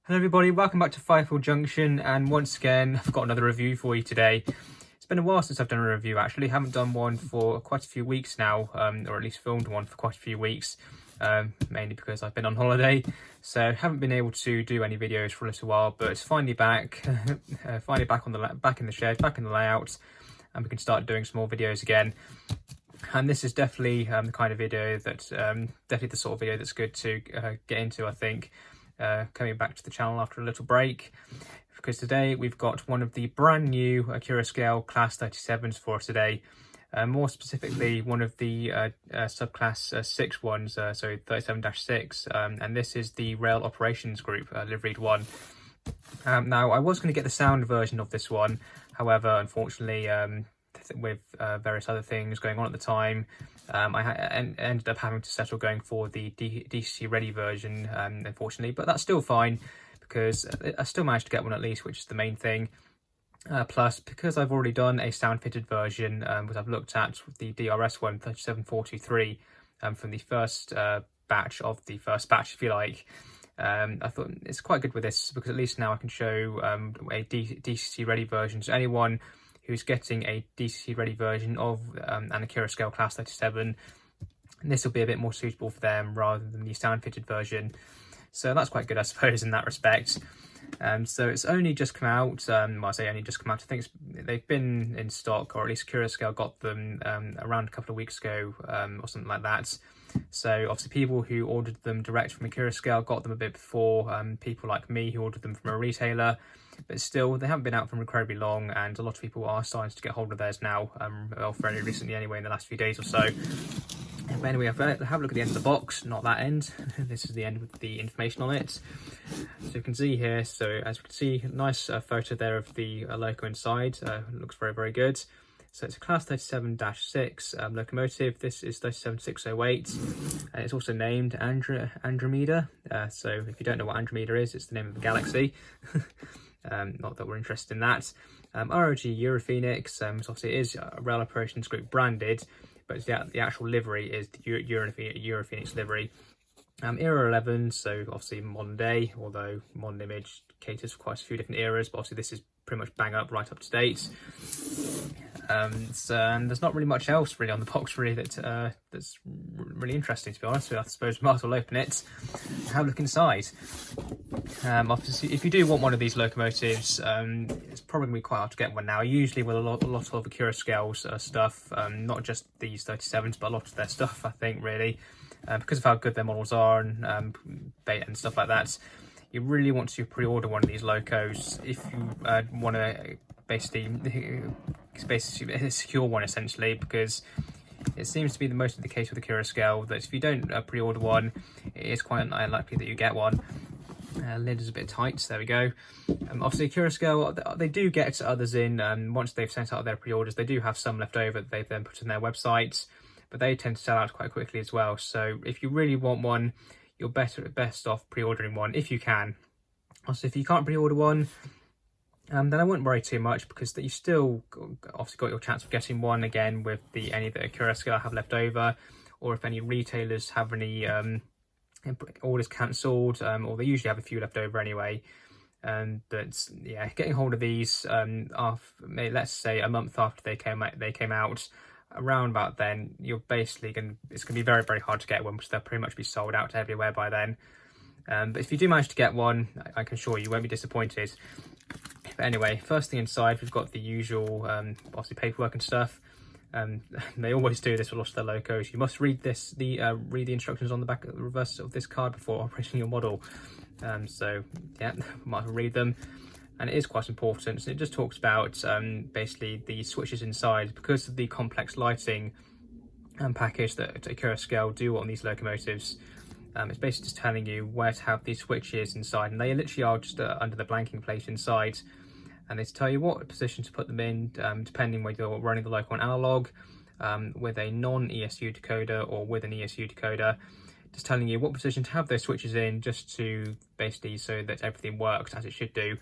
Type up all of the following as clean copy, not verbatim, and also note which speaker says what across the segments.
Speaker 1: Hello everybody, welcome back to Firefall Junction, and once again I've got another review for you today. It's been a while since I've done a review actually. Haven't done one for quite a few weeks now, or at least filmed one for quite a few weeks, mainly because I've been on holiday, so haven't been able to do any videos for a little while, but it's finally back, finally back in the shed, back in the layout, and we can start doing some more videos again. And this is definitely the kind of video that, definitely the sort of video that's good to get into, I think. Coming back to the channel after a little break, because today we've got one of the brand new Accurascale Class 37s for us today. More specifically, one of the subclass 6 ones, so 37-6, and this is the Rail Operations Group liveried one. Now, I was going to get the sound version of this one, however, unfortunately, with various other things going on at the time, I ended up having to settle going for the DCC ready version, unfortunately, but that's still fine because I still managed to get one at least, which is the main thing. Plus, because I've already done a sound fitted version, which I've looked at the DRS one, 37423, from the first batch of the first batch, if you like. I thought it's quite good with this because at least now I can show a DCC ready version to anyone who's getting a DCC ready version of an Accurascale Class 37. And this will be a bit more suitable for them rather than the sound fitted version. So that's quite good, I suppose, in that respect. So it's only just come out. Well, I say only just come out. I think they've been in stock, or at least Accurascale got them around a couple of weeks ago, or something like that. So obviously people who ordered them direct from Accurascale got them a bit before people like me who ordered them from a retailer. But still, they haven't been out for incredibly long, and a lot of people are starting to get hold of theirs now, well, fairly recently anyway, in the last few days or so. But anyway, have a look at the end of the box, not that end. This is the end with the information on it. So you can see here, so as you can see, nice photo there of the loco inside. Looks very, very good. So it's a Class 37-6 locomotive. This is 37608, and it's also named Andromeda. So if you don't know what Andromeda is, it's the name of the galaxy. Not that we're interested in that. ROG Europhoenix, so obviously it is a Rail Operations Group branded, but the actual livery is the Europhoenix livery. Era 11, so obviously modern day, although modern image caters for quite a few different eras, but obviously this is pretty much bang up, right up to date. And there's not really much else really on the box really that's really interesting, to be honest. So I suppose we might as well open it and have a look inside. Obviously, if you do want one of these locomotives, it's probably going to be quite hard to get one now. Usually with a lot of Accurascale stuff, not just these 37s, but a lot of their stuff, I think, really, because of how good their models are and beta and stuff like that. You really want to pre-order one of these locos if you want to basically secure one, essentially, because it seems to be most of the case with the Accurascale that if you don't pre-order one, it is quite unlikely that you get one. Lid is a bit tight, so there we go. Obviously Accurascale, they do get others in once they've sent out their pre-orders. They do have some left over that they've then put on their websites, but they tend to sell out quite quickly as well. So if you really want one, you're best off pre-ordering one if you can. Also, if you can't pre-order one, then I wouldn't worry too much, because you still obviously got your chance of getting one again with any that Accurascale have left over, or if any retailers have any orders cancelled, or they usually have a few left over anyway. But yeah, getting hold of these let's say a month after they came out, around about then, you're basically it's gonna be very, very hard to get one, because they'll pretty much be sold out everywhere by then. But if you do manage to get one, I can assure you won't be disappointed. But anyway, first thing inside, we've got the usual obviously paperwork and stuff. They always do this with lots of their locos. You must read read the instructions on the back, the reverse of this card before operating your model. So yeah, might as well read them. And it is quite important. So it just talks about basically the switches inside, because of the complex lighting package that Accurascale do on these locomotives. It's basically just telling you where to have these switches inside, and they literally are just under the blanking plate inside. And they tell you what position to put them in, depending whether you're running the loco on analog, with a non-ESU decoder or with an ESU decoder. Just telling you what position to have those switches in, just to basically so that everything works as it should do.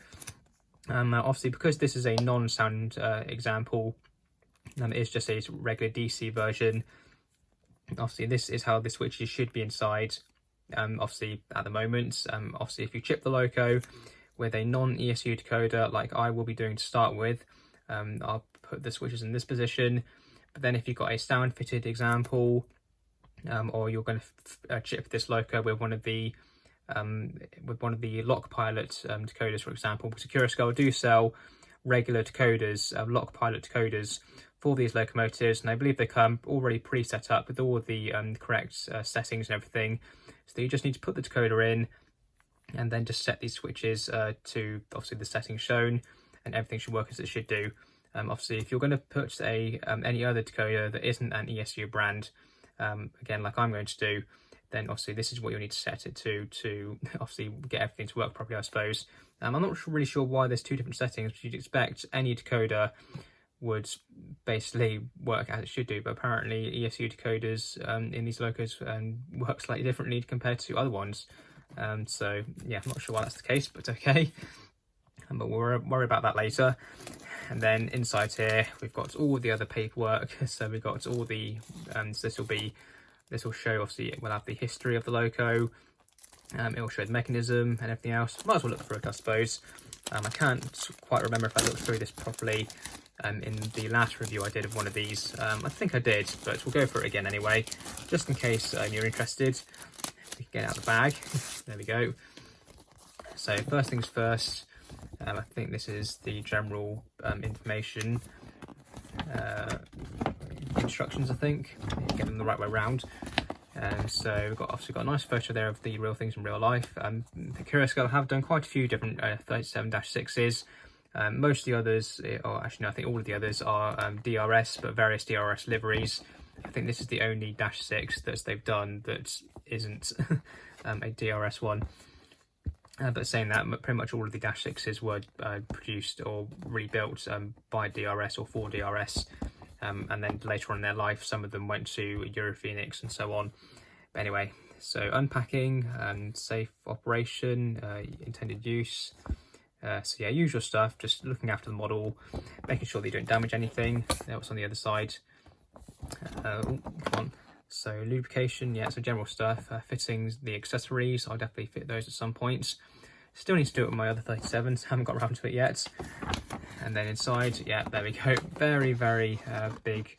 Speaker 1: Obviously, because this is a non-sound example, it's just a regular DC version. Obviously, this is how the switches should be inside. obviously at the moment. Obviously if you chip the loco with a non-ESU decoder like I will be doing to start with, I'll put the switches in this position. But then if you've got a sound fitted example, or you're going to chip this loco with one of the lock pilot decoders, for example, because Accurascale do sell regular decoders, lock pilot decoders for these locomotives, and I believe they come already pre-set up with all the correct settings and everything. So you just need to put the decoder in and then just set these switches to obviously the settings shown, and everything should work as it should do. Obviously if you're going to put any other decoder that isn't an ESU brand, again like I'm going to do, then obviously this is what you'll need to set it to obviously get everything to work properly, I suppose. I'm not really sure why there's two different settings, but you'd expect any decoder would basically work as it should do, but apparently ESU decoders in these locos work slightly differently compared to other ones. So yeah, I'm not sure why that's the case, but okay. But we'll worry about that later. And then inside here we've got all the other paperwork. So we've got all the so this will show, obviously we'll have the history of the loco, it will show the mechanism and everything else. Might as well look through it, I suppose. I can't quite remember if I looked through this properly in the last review I did of one of these. I think I did, but we'll go for it again anyway, just in case you're interested. We can get it out of the bag. There we go. So first things first, I think this is the general information instructions, I think. Get them the right way around. So we've obviously got a nice photo there of the real things in real life. Accurascale have done quite a few different 37-6s. Most of the others, or actually no, I think all of the others are DRS, but various DRS liveries. I think this is the only -6 that they've done that isn't a DRS one. But saying that, pretty much all of the -6s were produced or rebuilt by DRS or for DRS. And then later on in their life, some of them went to Europhoenix and so on. But anyway, so unpacking and safe operation, intended use. So yeah, usual stuff, just looking after the model, making sure that you don't damage anything. What's on the other side? Come on. So lubrication, yeah, so general stuff. Fittings, the accessories, I'll definitely fit those at some point. Still need to do it with my other 37s, haven't got around to it yet. And then inside, yeah, there we go. Very, very big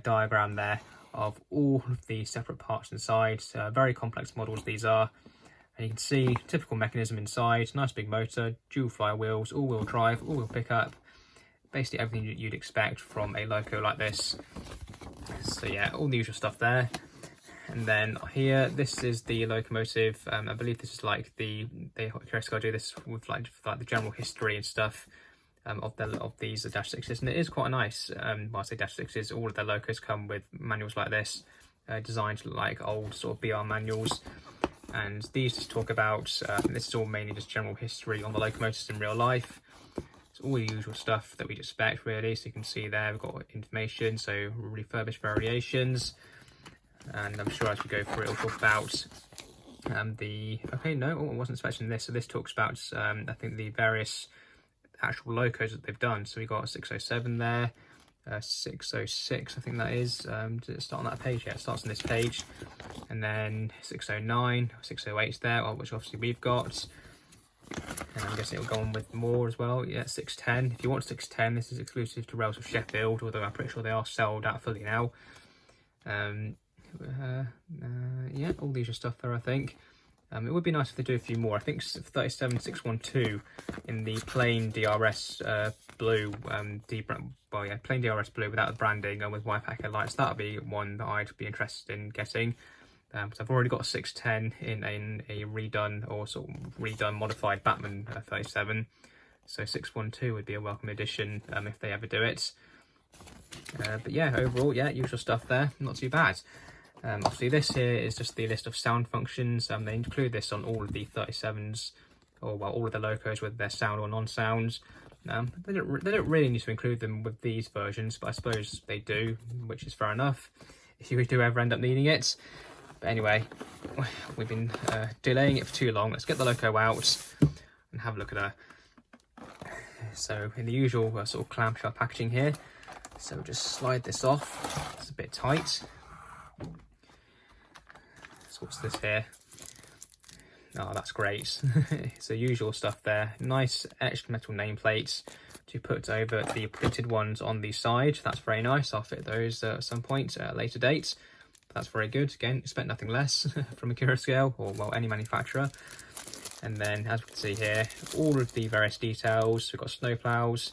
Speaker 1: diagram there of all of the separate parts inside. Very complex models these are. And you can see typical mechanism inside, nice big motor, dual flywheels, all-wheel drive, all-wheel pickup. Basically everything you'd expect from a loco like this. So yeah, all the usual stuff there. And then here, this is the locomotive. I believe this is like they Accurascale do this with like the general history and stuff of these -6s, and it is quite nice. When I say -6s, all of their locos come with manuals like this, designed like old sort of BR manuals. And these just talk about this is all mainly just general history on the locomotives in real life. It's all the usual stuff that we'd expect, really. So you can see there we've got information, so refurbished variations. And I'm sure as we go through it, it'll talk about okay, no, I wasn't expecting this. So this talks about I think the various actual locos that they've done. So we got 607 there, 606 I think that is. Does it start on that page? Yeah, it starts on this page. And then 609, 608 there, which obviously we've got. And I'm guessing it'll go on with more as well. Yeah, 610. If you want 610, this is exclusive to Rails of Sheffield, although I'm pretty sure they are sold out fully now. Yeah, all the usual stuff there, I think. It would be nice if they do a few more. I think 37612 in the plain DRS blue, plain DRS blue without the branding and with Waypacker lights. That would be one that I'd be interested in getting. Because I've already got a 610 in a redone or sort of redone modified Batman 37. So 612 would be a welcome addition if they ever do it. But yeah, overall, yeah, usual stuff there. Not too bad. Obviously this here is just the list of sound functions. They include this on all of the 37s, or well, all of the locos, whether they're sound or non-sound. They don't really need to include them with these versions, but I suppose they do, which is fair enough if you do ever end up needing it. But anyway, we've been delaying it for too long. Let's get the loco out and have a look at her. So in the usual sort of clamshell packaging here. So we'll just slide this off. It's a bit tight. So what's this here? Oh, that's great. It's the usual stuff there. Nice etched metal nameplates to put over the printed ones on the side. That's very nice. I'll fit those at some point at a later date. That's very good. Again, expect nothing less from Accurascale, or well, any manufacturer. And then, as we can see here, all of the various details. We've got snowplows,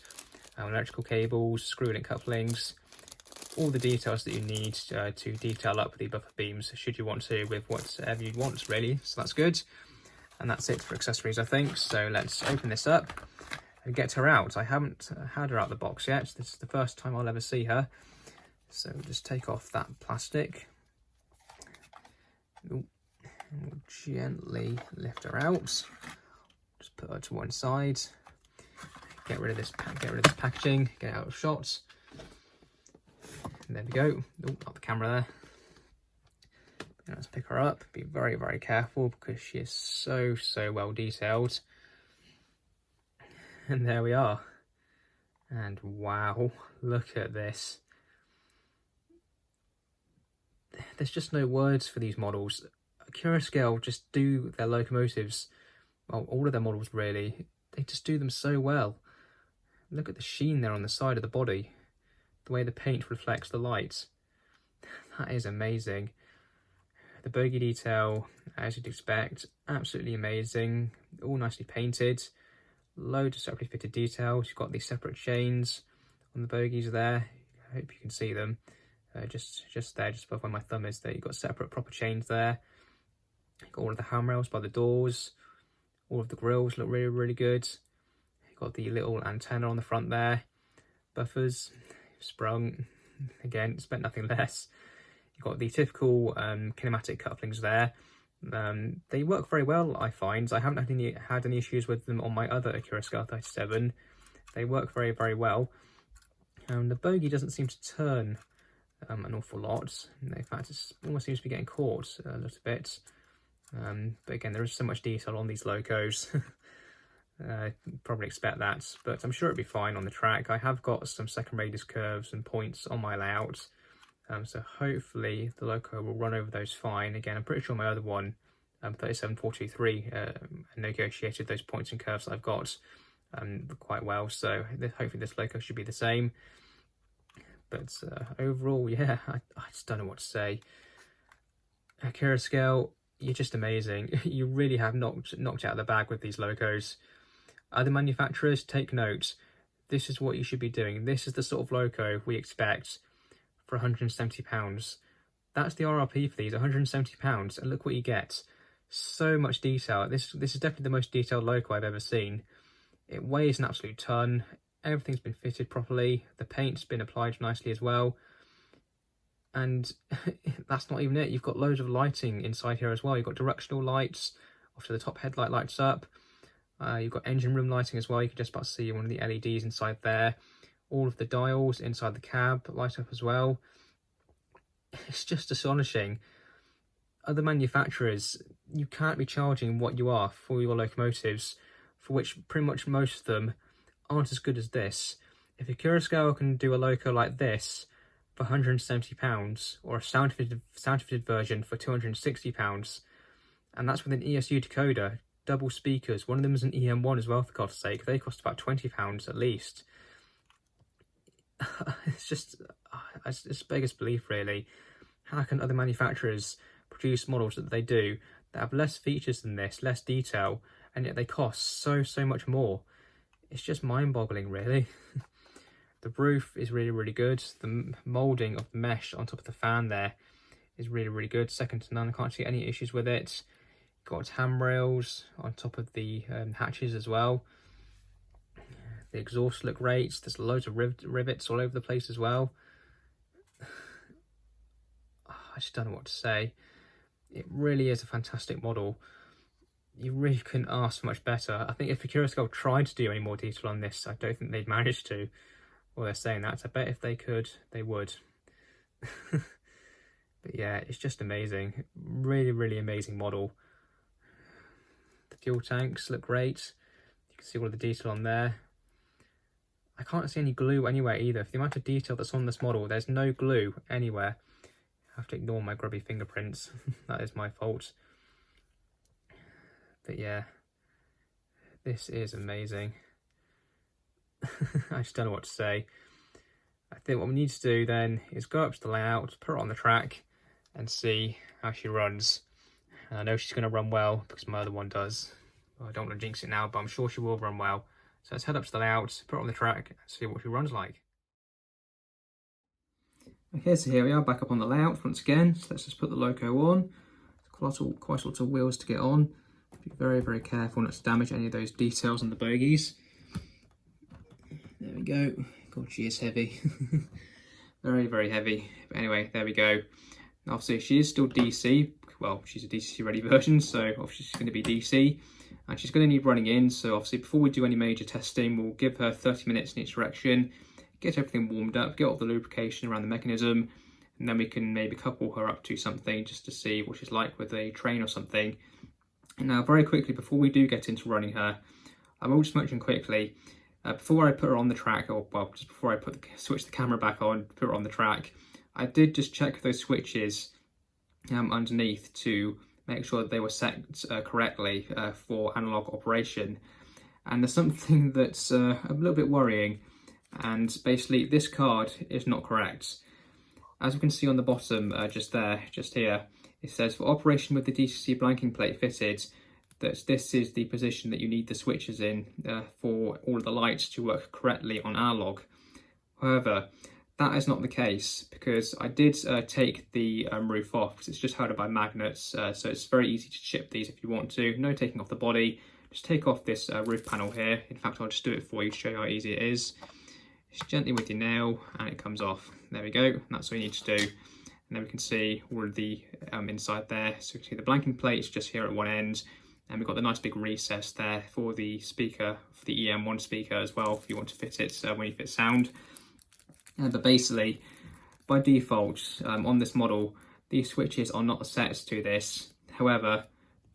Speaker 1: electrical cables, screw-link couplings, all the details that you need to detail up the buffer beams, should you want to, with whatever you want, really. So that's good. And that's it for accessories, I think. So let's open this up and get her out. I haven't had her out of the box yet. This is the first time I'll ever see her. So we'll just take off that plastic. Ooh. And we'll gently lift her out. Just put her to one side. Get rid of this packaging. Get out of shot. And there we go. Oh, not the camera there. And let's pick her up. Be very, very careful because she is so well detailed. And there we are. And wow, look at this. There's just no words for these models. Accurascale just do their locomotives, well, all of their models really, they just do them so well. Look at the sheen there on the side of the body, the way the paint reflects the light. That is amazing. The bogie detail, as you'd expect, absolutely amazing. All nicely painted, loads of separately fitted details. You've got these separate chains on the bogies there. I hope you can see them. Just there, just above where my thumb is there. You've got separate proper chains there. You've got all of the handrails by the doors. All of the grills look really, really good. You've got the little antenna on the front there. Buffers, sprung. Again, expect nothing less. You've got the typical kinematic couplings there. They work very well, I find. I haven't had any issues with them on my other Accurascale 37. They work very, very well. The bogie doesn't seem to turn an awful lot. In fact, it almost seems to be getting caught a little bit. But again, there is so much detail on these locos. Probably expect that, but I'm sure it'll be fine on the track. I have got some second radius curves and points on my layout, so hopefully the loco will run over those fine. Again, I'm pretty sure my other one, 37423, negotiated those points and curves that I've got quite well, so hopefully this loco should be the same. But overall, yeah, I just don't know what to say. Accurascale, you're just amazing. You really have knocked out of the bag with these locos. Other manufacturers, take note. This is what you should be doing. This is the sort of loco we expect for £170. That's the RRP for these, £170, and look what you get. So much detail. This is definitely the most detailed loco I've ever seen. It weighs an absolute ton. Everything's been fitted properly. The paint's been applied nicely as well. And that's not even it. You've got loads of lighting inside here as well. You've got directional lights off to the top, headlight lights up. You've got engine room lighting as well. You can just about see one of the LEDs inside there. All of the dials inside the cab light up as well. It's just astonishing. Other manufacturers, you can't be charging what you are for your locomotives, for which pretty much most of them aren't as good as this. If Accurascale can do a loco like this for £170, or a sound fitted version for £260, and that's with an ESU decoder, double speakers. One of them is an EM1 as well, for God's sake. They cost about £20 at least. It's biggest belief, really. How can other manufacturers produce models that they do that have less features than this, less detail, and yet they cost so much more? It's just mind-boggling, really. The roof is really, really good. The moulding of the mesh on top of the fan there is really, really good. Second to none. I can't see any issues with it. Got handrails on top of the hatches as well. The exhausts look great. There's loads of rivets all over the place as well. I just don't know what to say. It really is a fantastic model. You really couldn't ask for much better. I think if Accurascale tried to do any more detail on this, I don't think they'd manage to. Well, they're saying that. I bet if they could, they would. But yeah, it's just amazing. Really, really amazing model. The fuel tanks look great. You can see all of the detail on there. I can't see any glue anywhere either. For the amount of detail that's on this model, there's no glue anywhere. I have to ignore my grubby fingerprints. That is my fault. But yeah, this is amazing. I just don't know what to say. I think what we need to do then is go up to the layout, put her on the track, and see how she runs. And I know she's going to run well because my other one does. Well, I don't want to jinx it now, but I'm sure she will run well. So let's head up to the layout, put her on the track, and see what she runs like. Okay, so here we are back up on the layout once again. So let's just put the loco on. Quite lots of wheels to get on. Be very, very careful not to damage any of those details on the bogies. There we go. God, she is heavy. Very, very heavy. But anyway, there we go. Obviously, she is still DC. Well, she's a DC ready version, so obviously she's going to be DC. And she's going to need running in. So obviously, before we do any major testing, we'll give her 30 minutes in each direction, get everything warmed up, get all the lubrication around the mechanism, and then we can maybe couple her up to something just to see what she's like with a train or something. And now, very quickly, before we do get into running her, I will just mention quickly, before I put her on the track, or well, just before I switch the camera back on, put her on the track, I did just check those switches underneath to make sure that they were set correctly for analog operation. And there's something that's a little bit worrying, and basically this card is not correct. As we can see on the bottom, just here, it says for operation with the DCC blanking plate fitted, that this is the position that you need the switches in for all of the lights to work correctly on analog. However, that is not the case, because I did take the roof off, because it's just held up by magnets, so it's very easy to chip these if you want to. No taking off the body, just take off this roof panel here. In fact, I'll just do it for you to show you how easy it is. Just gently with your nail, and it comes off. There we go, and that's all you need to do. And then we can see all of the inside there. So you can see the blanking plate is just here at one end, and we've got the nice big recess there for the speaker, for the EM1 speaker as well, if you want to fit it when you fit sound. But basically, by default, on this model, these switches are not set to this. However,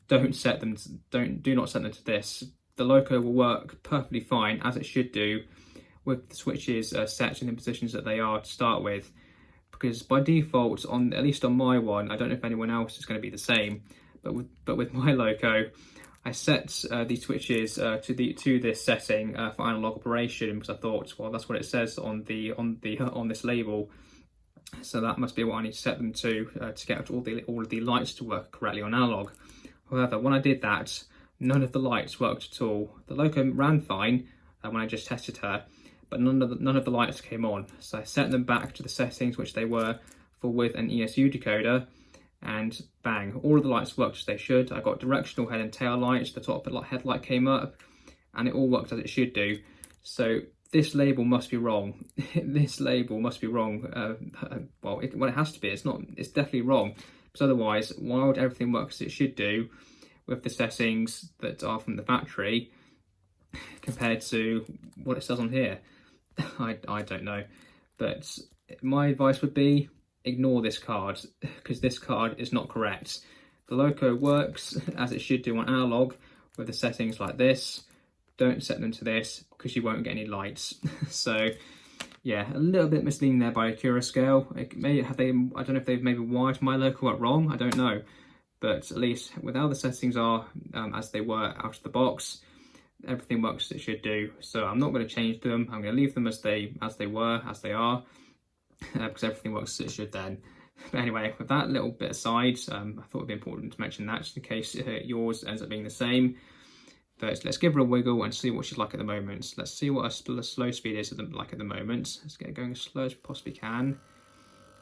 Speaker 1: do not set them to this. The loco will work perfectly fine, as it should do, with the switches set in the positions that they are to start with. Because by default, at least on my one, I don't know if anyone else is going to be the same, but with my loco, I set these switches to this setting for analog operation, because I thought, well, that's what it says on this label, so that must be what I need to set them to get all of the lights to work correctly on analog. However, when I did that, none of the lights worked at all. The loco ran fine when I just tested her, but none of the lights came on. So I set them back to the settings which they were for with an ESU decoder, and bang, all of the lights worked as they should. I got directional head and tail lights, the top headlight came up, and it all worked as it should do. So this label must be wrong. This label must be wrong. Well, it has to be. It's not. It's definitely wrong. Because otherwise, why would everything work as it should do with the settings that are from the factory compared to what it says on here? I don't know. But my advice would be, ignore this card, because this card is not correct. The loco works as it should do on analog with the settings like this. Don't set them to this, because you won't get any lights. So yeah, a little bit misleading there by Accurascale. I don't know if they've maybe wired my loco up wrong, I don't know. But at least with how the settings are as they were out of the box, everything works as it should do. So I'm not going to change them. I'm going to leave them as they are. Because everything works as it should then. But anyway, with that little bit aside, I thought it'd be important to mention that, just in case yours ends up being the same. But let's give her a wiggle and see what she's like at the moment. Let's see what her slow speed is like at the moment. Let's get it going as slow as we possibly can.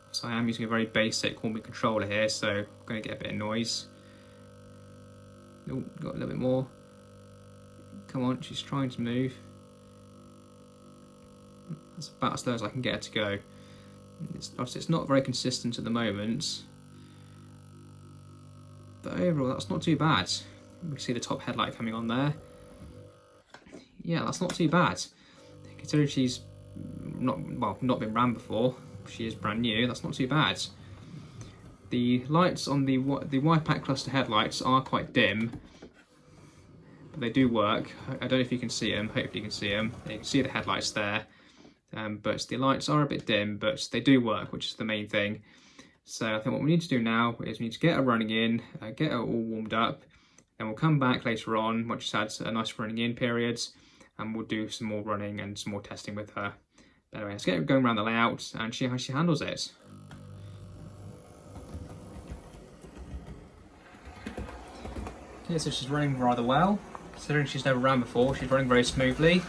Speaker 1: So I am using a very basic Hornby controller here, so I'm going to get a bit of noise. Oh, got a little bit more. Come on, she's trying to move. That's about as slow as I can get her to go. It's not very consistent at the moment, but overall that's not too bad. We can see the top headlight coming on there. Yeah, that's not too bad. Considering she's not been ran before, she is brand new, that's not too bad. The lights on the Y-Pack cluster headlights are quite dim, but they do work. I don't know if you can see them, hopefully you can see them. You can see the headlights there. But the lights are a bit dim, but they do work, which is the main thing. So I think what we need to do now is we need to get her running in, get her all warmed up, Then we'll come back later on once she's had a nice running in period, and we'll do some more running and some more testing with her. But anyway, let's get her going around the layout and see how she handles it. Okay, so she's running rather well. Considering she's never ran before, she's running very smoothly.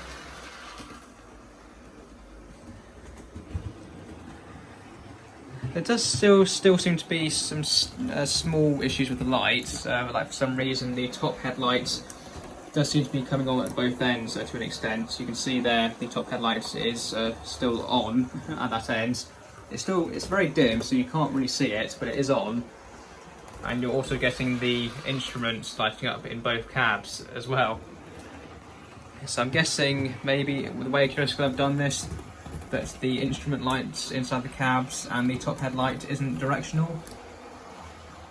Speaker 1: There does still seem to be some small issues with the lights. Like for some reason the top headlight does seem to be coming on at both ends to an extent. So you can see there the top headlight is still on at that end. It's very dim, so you can't really see it, but it is on. And you're also getting the instruments lighting up in both cabs as well. So I'm guessing maybe with the way Accurascale have done this, that the instrument lights inside the cabs and the top headlight isn't directional.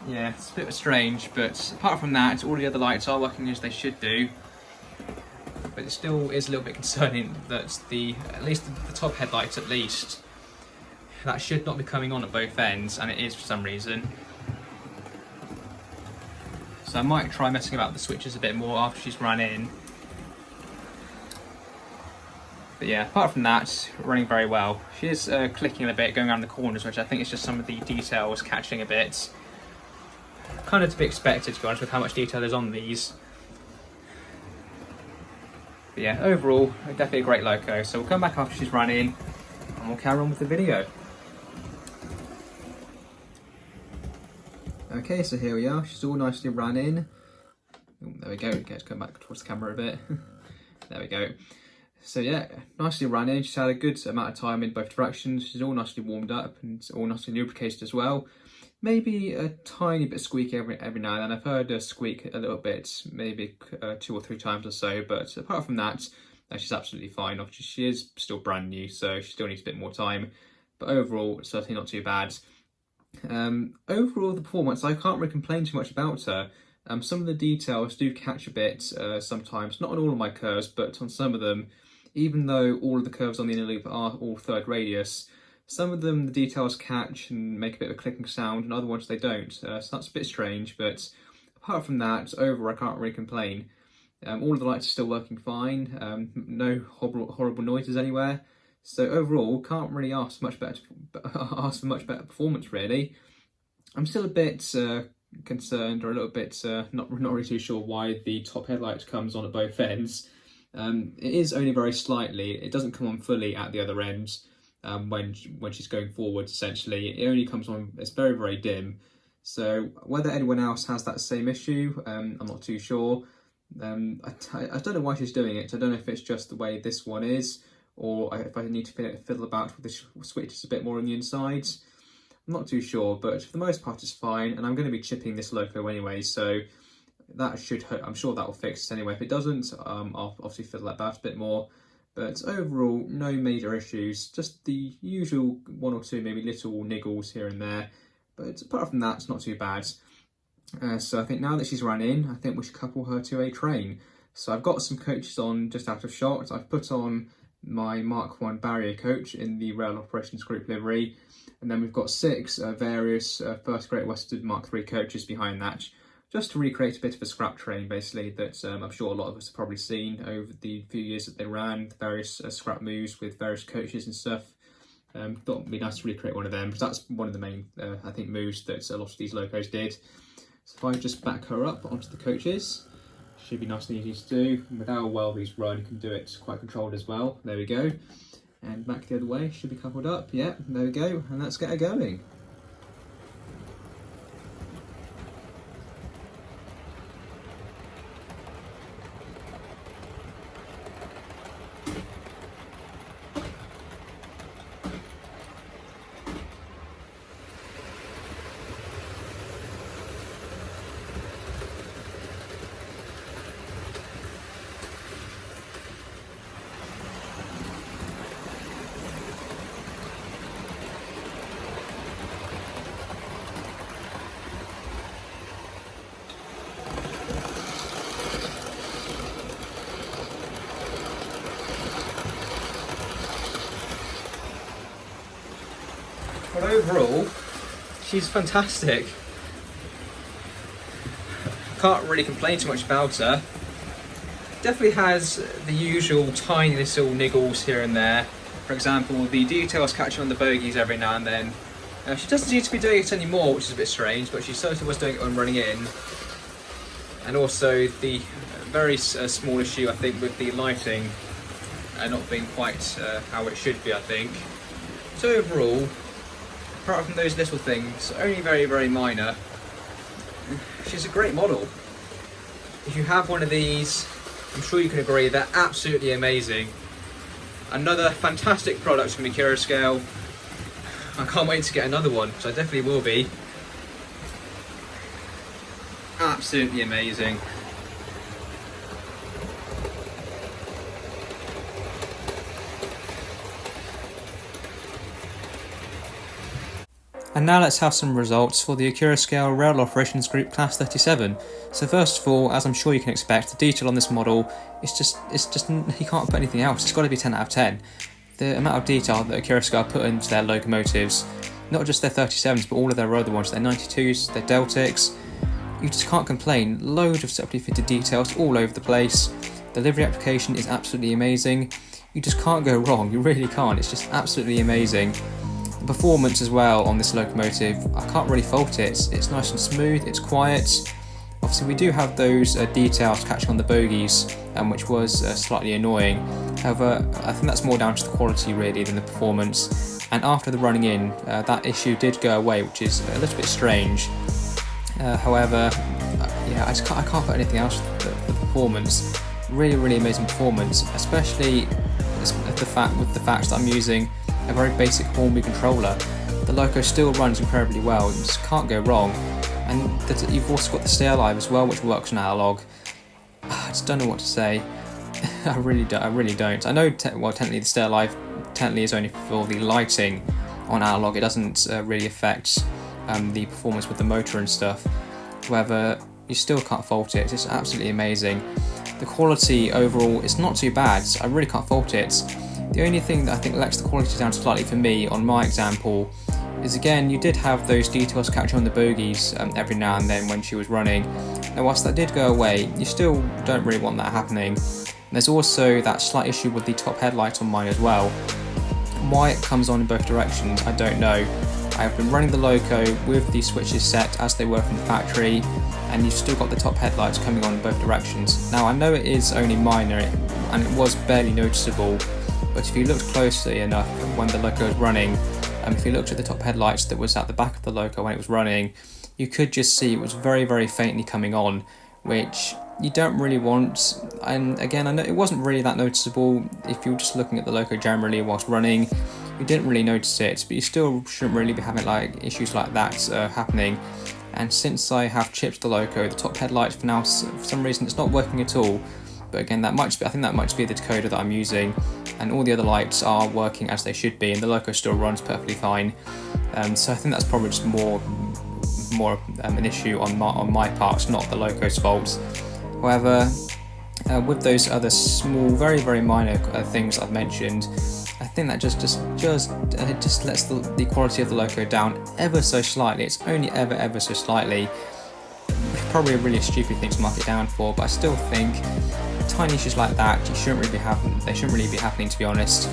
Speaker 1: Yeah, it's a bit strange, but apart from that, all the other lights are working as they should do. But it still is a little bit concerning that at least the top headlights that should not be coming on at both ends, and it is for some reason. So I might try messing about with the switches a bit more after she's run in. But yeah, apart from that, running very well. She is clicking a bit, going around the corners, which I think is just some of the details catching a bit. Kind of to be expected, to be honest, with how much detail there's on these. But yeah, overall, definitely a great loco. So we'll come back after she's run in, and we'll carry on with the video. Okay, so here we are. She's all nicely run in. Ooh, there we go. Get to come back towards the camera a bit. There we go. So yeah, nicely run in. She's had a good amount of time in both directions. She's all nicely warmed up and all nicely lubricated as well. Maybe a tiny bit squeak every now and then. I've heard her squeak a little bit, maybe 2 or 3 times or so. But apart from that, she's absolutely fine. Obviously, she is still brand new, so she still needs a bit more time. But overall, certainly not too bad. Overall, the performance, I can't really complain too much about her. Some of the details do catch a bit sometimes, not on all of my curves, but on some of them. Even though all of the curves on the inner loop are all third radius, some of them the details catch and make a bit of a clicking sound, and other ones they don't. So that's a bit strange, but apart from that, overall I can't really complain. All of the lights are still working fine, no horrible noises anywhere. So overall, can't really ask for much better performance really. I'm still a bit concerned, or a little bit not really too sure why the top headlight comes on at both ends. It is only very slightly. It doesn't come on fully at the other end when she's going forward. Essentially, it only comes on. It's very dim. So whether anyone else has that same issue, I'm not too sure. I don't know why she's doing it. I don't know if it's just the way this one is, or if I need to fiddle about with the switches a bit more on the insides. I'm not too sure, but for the most part it's fine, and I'm going to be chipping this loco anyway, so that should hurt. I'm sure that will fix it anyway. If it doesn't, I'll obviously fiddle that about a bit more. But overall, no major issues, just the usual 1 or 2 maybe little niggles here and there. But apart from that, it's not too bad. So I think now that she's run in, I think we should couple her to a train. So I've got some coaches on just out of shot. I've put on my Mark 1 barrier coach in the Rail Operations Group livery. And then we've got 6 various First Great Western Mark 3 coaches behind that, just to recreate a bit of a scrap train, basically, that I'm sure a lot of us have probably seen over the few years that they ran, the various scrap moves with various coaches and stuff. Thought it'd be nice to recreate one of them, because that's one of the main, I think, moves that a lot of these locos did. So if I just back her up onto the coaches, should be nice and easy to do. And with how well these run, you can do it quite controlled as well. There we go. And back the other way, should be coupled up. Yeah, there we go. And let's get her going. But overall, she's fantastic. can't really complain too much about her. Definitely has the usual tiny little niggles here and there. For example, the details catching on the bogies every now and then. She doesn't seem to be doing it anymore, which is a bit strange, but she certainly was doing it when running in. And also the very small issue, I think, with the lighting not being quite how it should be, I think. So overall, apart from those little things, only very, very minor, she's a great model. If you have one of these, I'm sure you can agree they're absolutely amazing. Another fantastic product from Accurascale. I can't wait to get another one, so I definitely will be. Absolutely amazing. And now let's have some results for the Accurascale Rail Operations Group Class 37. So first of all, as I'm sure you can expect, the detail on this model, it's just you can't put anything else. It's got to be 10 out of 10. The amount of detail that Accurascale put into their locomotives, not just their 37s, but all of their other ones, their 92s, their Deltics, you just can't complain. Loads of separately fitted details all over the place. The livery application is absolutely amazing. You just can't go wrong, you really can't. It's just absolutely amazing. The performance as well on this locomotive, I can't really fault it. It's nice and smooth, it's quiet. Obviously we do have those details catching on the bogies, which was slightly annoying. However, I think that's more down to the quality really than the performance. And after the running in, that issue did go away, which is a little bit strange. However, yeah, I can't put anything else for the performance. Really, really amazing performance, especially with the fact that I'm using a very basic Hornby controller. The loco still runs incredibly well, you just can't go wrong. And you've also got the stay alive as well, which works on analog. I just don't know what to say. I really don't. I know, technically the stay alive is only for the lighting on analog. It doesn't really affect the performance with the motor and stuff. However, you still can't fault it. It's absolutely amazing. The quality overall, it's not too bad. I really can't fault it. The only thing that I think lets the quality down slightly for me on my example is, again, you did have those details catching on the bogies every now and then when she was running. Now whilst that did go away, you still don't really want that happening. And there's also that slight issue with the top headlight on mine as well. Why it comes on in both directions, I don't know. I've been running the loco with the switches set as they were from the factory, and you've still got the top headlights coming on in both directions. Now I know it is only minor and it was barely noticeable, but if you looked closely enough when the loco was running, if you looked at the top headlights that was at the back of the loco when it was running, you could just see it was very, very faintly coming on, which you don't really want. And again, I know it wasn't really that noticeable if you were just looking at the loco generally whilst running. You didn't really notice it, but you still shouldn't really be having issues like that happening. And since I have chipped the loco, the top headlights for now, for some reason, it's not working at all. But again, I think that might be the decoder that I'm using, and all the other lights are working as they should be, and the loco still runs perfectly fine. So I think that's probably just more an issue on my part, not the loco's fault. However, with those other small, very, very minor things I've mentioned, I think that just lets the quality of the loco down ever so slightly. It's only ever so slightly. Probably a really stupid thing to mark it down for, but I still think tiny issues like that they shouldn't really be happening, to be honest.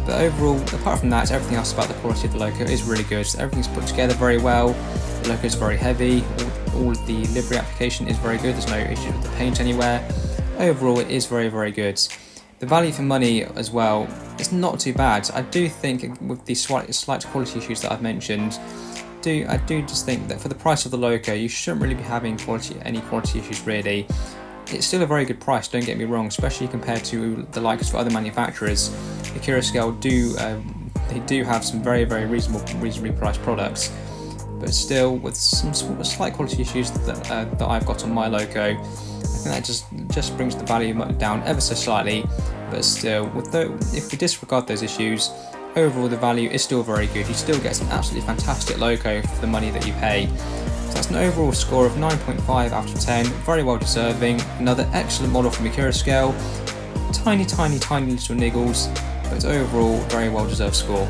Speaker 1: But overall, apart from that, everything else about the quality of the loco is really good. So everything's put together very well. The loco is very heavy. All of the livery application is very good. There's no issues with the paint anywhere. Overall, it is very, very good. The value for money as well is not too bad. I do think with the slight quality issues that I've mentioned, I do just think that for the price of the loco, you shouldn't really be having any quality issues really. It's still a very good price, don't get me wrong, especially compared to the likes of other manufacturers. Accurascale do have some very, very reasonably priced products, but still with some slight quality issues that I've got on my loco, I think that just brings the value down ever so slightly. But still, if we disregard those issues, overall the value is still very good. You still get an absolutely fantastic loco for the money that you pay. So that's an overall score of 9.5 out of 10, very well deserving. Another excellent model from Accurascale. Tiny little niggles, but overall very well deserved score.